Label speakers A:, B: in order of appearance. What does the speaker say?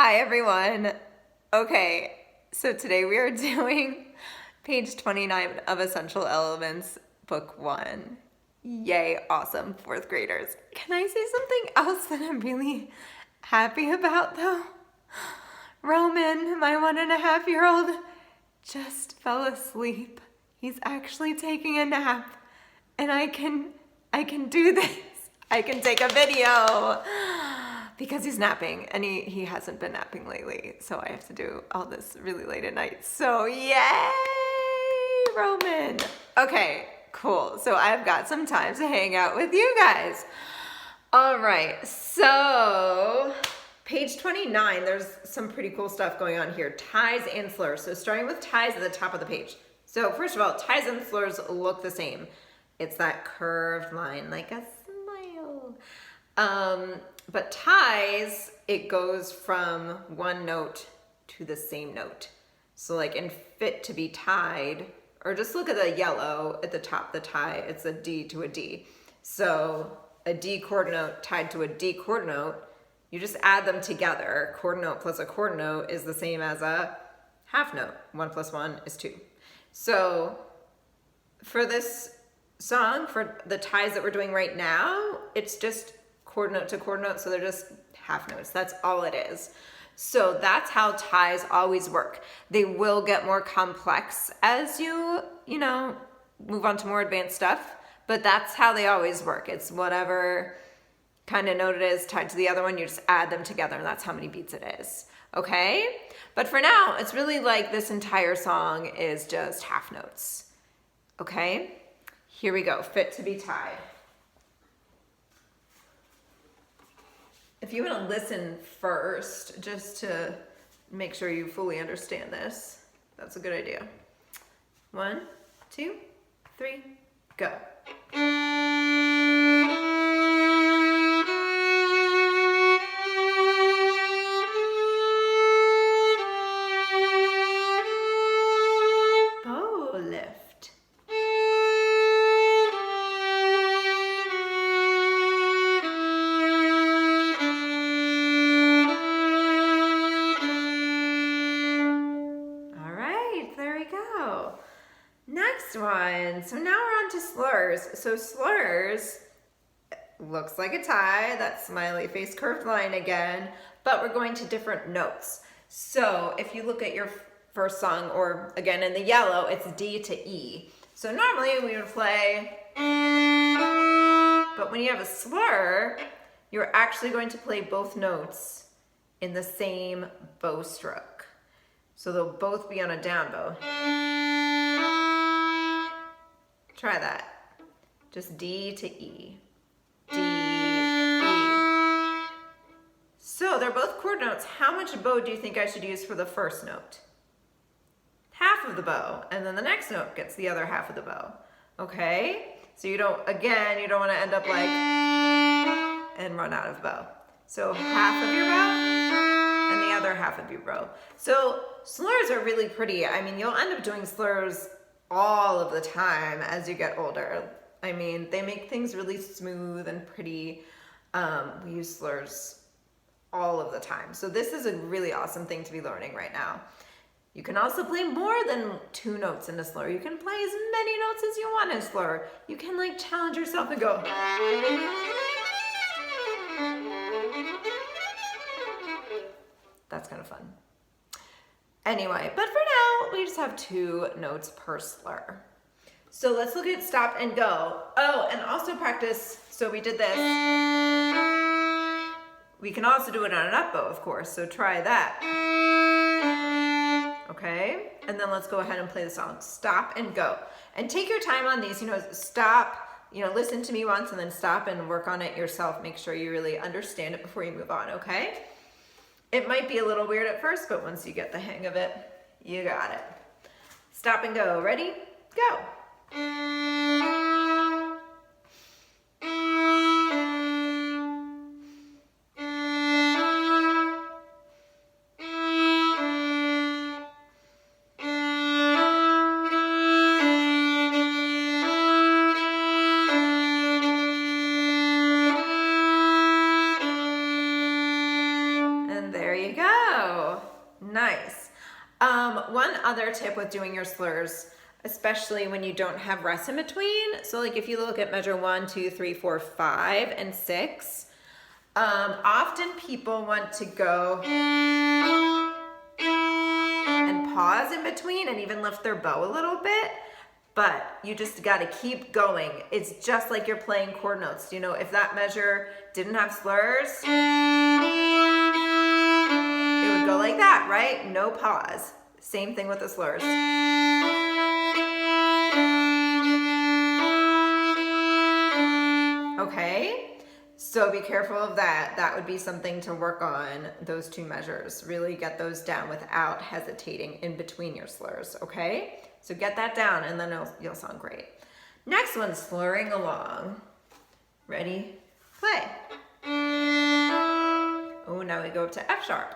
A: Hi everyone. Okay, so today we are doing page 29 of Essential Elements, book 1. Yay, awesome, fourth graders. Can I say something else that I'm really happy about though? Roman, my 1.5-year-old, just fell asleep. He's actually taking a nap and I can do this. I can take a video because he's napping and he hasn't been napping lately. So I have to do all this really late at night. So yay, Roman. Okay, cool. So I've got some time to hang out with you guys. All right, so page 29, there's some pretty cool stuff going on here. Ties and slurs. So starting with ties at the top of the page. So first of all, ties and slurs look the same. It's that curved line, like a smile. But ties, it goes from one note to the same note. So like in fit to be tied, or just look at the yellow at the top of the tie, it's a D to a D. So a D chord note tied to a D chord note, you just add them together. Chord note plus a chord note is the same as a half note. 1 plus 1 is 2. So for this song, for the ties that we're doing right now, it's just chord note to chord note, so they're just half notes. That's all it is. So that's how ties always work. They will get more complex as you move on to more advanced stuff, but that's how they always work. It's whatever kind of note it is tied to the other one, you just add them together, and that's how many beats it is. Okay? But for now, it's really like this entire song is just half notes. Okay? Here we go. Fit to be tied. If you want to listen first, just to make sure you fully understand this, that's a good idea. 1, 2, 3, go. Bow lift. Next one. So now we're on to slurs. So slurs looks like a tie, that smiley face curved line again, but we're going to different notes. So if you look at your first song, or again in the yellow, it's D to E. So normally we would play, but when you have a slur, you're actually going to play both notes in the same bow stroke. So they'll both be on a down bow. Try that. Just D to E. D, E. So they're both chord notes. How much bow do you think I should use for the first note? Half of the bow. And then the next note gets the other half of the bow. Okay? So you don't want to end up like, and run out of bow. So half of your bow and the other half of your bow. So slurs are really pretty. I mean, you'll end up doing slurs all of the time as you get older. I mean, they make things really smooth and pretty. We use slurs all of the time. So this is a really awesome thing to be learning right now. You can also play more than 2 notes in a slur. You can play as many notes as you want in a slur. You can like challenge yourself and go. That's kind of fun. Anyway, but for now, we just have 2 notes per slur. So let's look at stop and go. Oh, and also practice, so we did this. We can also do it on an up bow, of course, so try that. Okay, and then let's go ahead and play the song. Stop and go. And take your time on these, stop, listen to me once and then stop and work on it yourself. Make sure you really understand it before you move on, okay? It might be a little weird at first, but once you get the hang of it, you got it. Stop and go. Ready? Go. And there you go. Nice. One other tip with doing your slurs, especially when you don't have rests in between. So like if you look at measure 1, 2, 3, 4, 5, and 6, often people want to go and pause in between and even lift their bow a little bit, but you just got to keep going. It's just like you're playing chord notes. You know, if that measure didn't have slurs, it would go like that, right? No pause. Same thing with the slurs. Okay, so be careful of that. That would be something to work on, those two measures. Really get those down without hesitating in between your slurs, okay? So get that down and then you'll sound great. Next one, slurring along. Ready? Play. Oh, now we go up to F sharp.